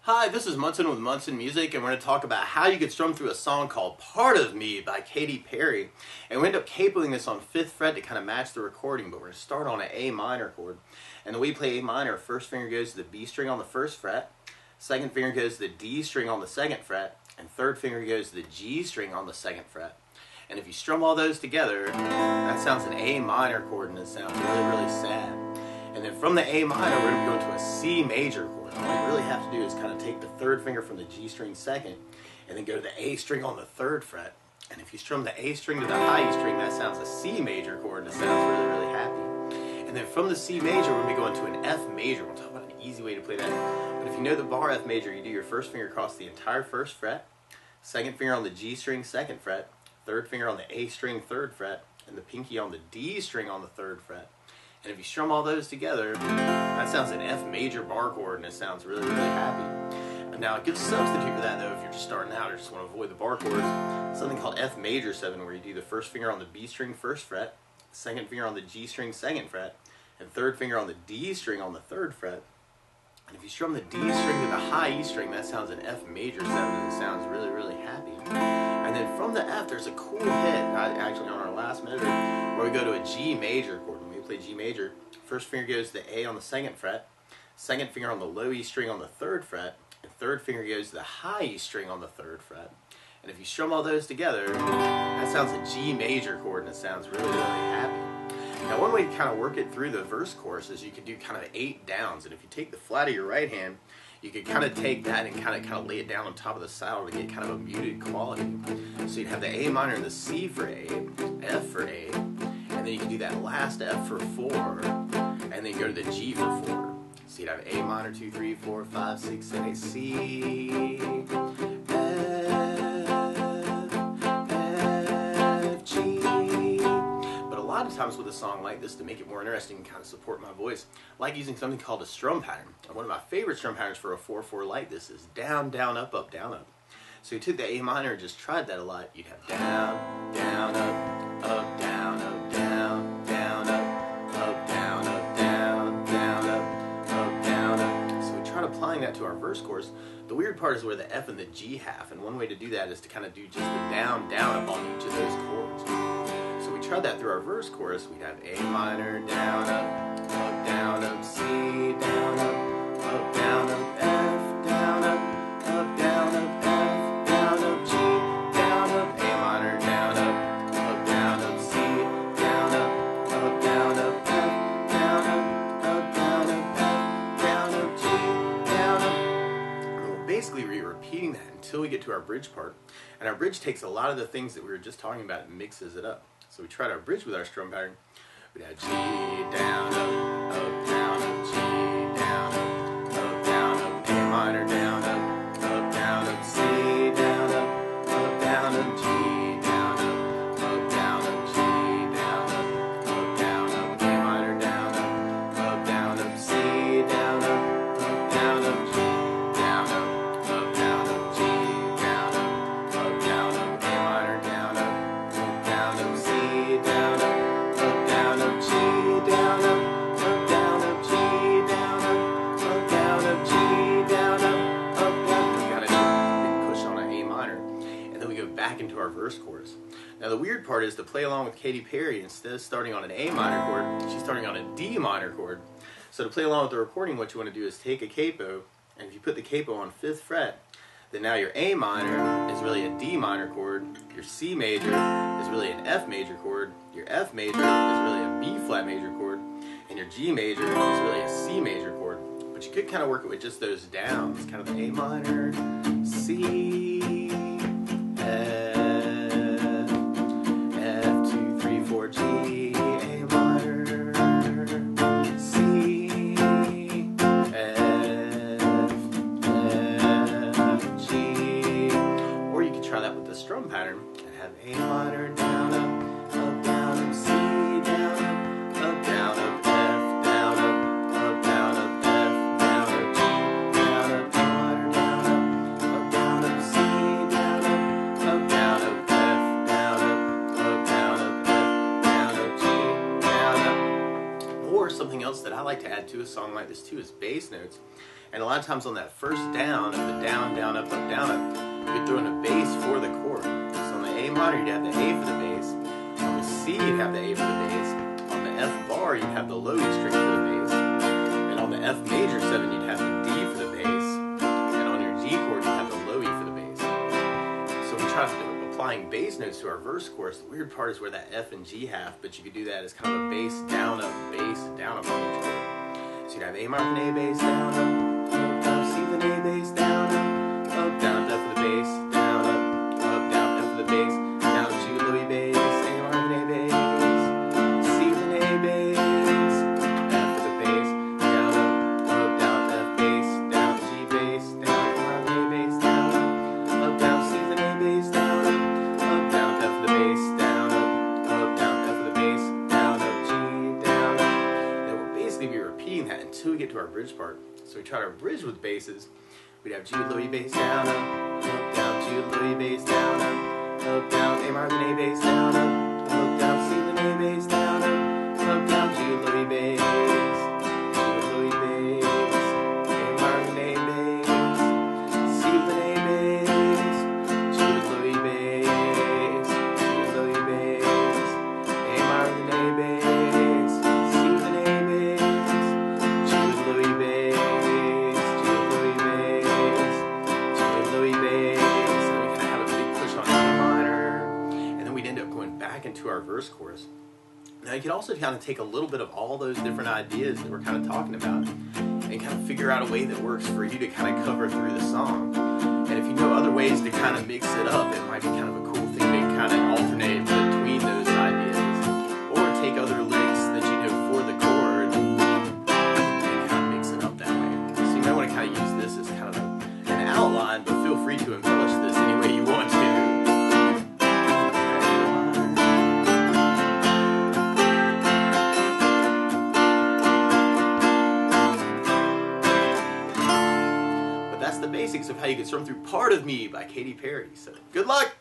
Hi, this is Munson with Munson Music, and we're going to talk about how you could strum through a song called Part of Me by Katy. And we end up capoing this on 5th fret to kind of match the recording, but we're going to start on an A minor chord. And the way we play A minor, first finger goes to the B string on the 1st fret, second finger goes to the D string on the 2nd fret, and third finger goes to the G string on the 2nd fret. And if you strum all those together, that sounds an A minor chord, and it sounds really, really sad. And then from the A minor, we're going to go to a C major chord. All you really have to do is kind of take the third finger from the G string second, and then go to the A string on the 3rd fret. And if you strum the A string to the high E string, that sounds a C major chord, and it sounds really, really happy. And then from the C major, we're going to be going to an F major. We'll talk about an easy way to play that. But if you know the bar F major, you do your first finger across the entire 1st fret, second finger on the G string 2nd fret, third finger on the A string 3rd fret, and the pinky on the D string on the 3rd fret. And if you strum all those together, that sounds an F major bar chord, and it sounds really, really happy. And now a good substitute for that, though, if you're just starting out or just want to avoid the bar chords, something called F major 7, where you do the first finger on the B string 1st fret, second finger on the G string 2nd fret, and third finger on the D string on the 3rd fret. And if you strum the D string to the high E string, that sounds an F major 7, and it sounds really, really happy. And then from the F, there's a cool hit, actually on our last measure, where we go to a G major chord. When we play G major, first finger goes to the A on the 2nd fret, second finger on the low E string on the 3rd fret, and third finger goes to the high E string on the 3rd fret. And if you strum all those together, that sounds a G major chord, and it sounds really, really happy. Now, one way to kind of work it through the verse chorus is you could do kind of 8 downs, and if you take the flat of your right hand, you could kind of take that and kind of lay it down on top of the saddle to get kind of a muted quality. So you'd have the A minor and the C for A, F for A, and then you can do that last F for 4, and then go to the G for 4. So you'd have A minor, 2, 3, 4, 5, 6, 7, 8, C, F, G. But a lot of times with a song like this, to make it more interesting and kind of support my voice, I like using something called a strum pattern. And one of my favorite strum patterns for a 4/4 like this is down, down, up, up, down, up. So you took the A minor and just tried that a lot. You'd have down, down, up, up, down, up, down, down, up, down, up, down, down, up, down, up. So we tried applying that to our verse chorus. The weird part is where the F and the G half, and one way to do that is to kind of do just the down, down, up on each of those chords. So we tried that through our verse chorus. We'd have A minor, down, up, down, up, C, down, up, down, up, F, down, up, down, up, F, down, up, G, down, up, A minor, down, up, C, down, up, down, up, F, down, up, down, up, F, down, up, G, down, up. And we'll basically be repeating that until we get to our bridge part. And our bridge takes a lot of the things that we were just talking about and mixes it up. So we tried our bridge with our strum pattern. We'd have G, down, up, down, up, G, down, up, A minor, down, up, C, down, up, G, down, up, G, down, up, A minor, down, up, C, down, up, G, down, up, G, down, up, A minor, down, up, C, down, up, G, down, up, G, down, up, G, down, up, down. We got a big push on an A minor, and then we go back into our verse chorus. Now the weird part is to play along with Katy Perry, instead of starting on an A minor chord, she's starting on a D minor chord. So to play along with the recording, what you want to do is take a capo, and if you put the capo on 5th fret, then now your A minor is really a D minor chord, your C major is really an F major chord, your F major is really a B flat major chord, and your G major is really a C major chord. But you could kind of work it with just those downs, kind of A minor, C, F, 2, 3, 4, G, A minor, C, F, G. Or you could try that with the strum pattern and have A minor, down, up, down, up, C, down, up, F, down, up, F, down, up, G, down, up, A minor, down, up, C, down, up, down, up, F, down, up, down, up, G, down, up. Or something else that I like to add to a song like this too is bass notes. And a lot of times on that first down, of the down, down, up, down, up, you'd throw in a bass for the chord. So on the A minor, you'd have the A for the bass. On the C, you'd have the A for the bass. On the F bar, you'd have the low E string for the bass. And on the F major 7, you'd have the D for the bass. And on your G chord, you'd have the low E for the bass. So we try to do applying bass notes to our verse chorus. The weird part is where that F and G half, but you could do that as kind of a bass, down, up on each chord. So you'd have A minor and A bass, down, up, C then A bass, down, up, down, F for the bass, down, down, F for the bass, down, G with low E bass, A minor and A bass, C then A bass, F for the bass, down, down, F bass, down, G bass, down, A minor and A bass, down, down, C then A bass, down, down, F for the bass, down, down, F for the bass, down, G, down, then we'll basically be repeating that until we get to our bridge part. So we try to bridge with basses. We'd have G with low E bass, down, down, G with low E bass, down, down, A minor then A bass, down, down, C then A bass, down, down, G with low E bass, G with low E bass, A minor then A bass, C then A bass, G with low E bass, G with low E bass, A minor then A bass, C then A bass, G with low E bass, G with low E bass, G with low E bass, and we kind of have a big push on A minor, and then we'd end up going back into our verse chorus. Now you could also kind of take a little bit of all those different ideas that we're kind of talking about and kind of figure out a way that works for you to kind of cover through the song. And if you know other ways to kind of mix it up, it might be kind of a cool thing to kind of alternate between those ideas, or take other licks that you know for the chord and kind of mix it up that way. So you might want to kind of use this as kind of an outline, but feel free to embellish this any way you want to. That's the basics of how you can strum through Part of Me by Katy Perry. So good luck!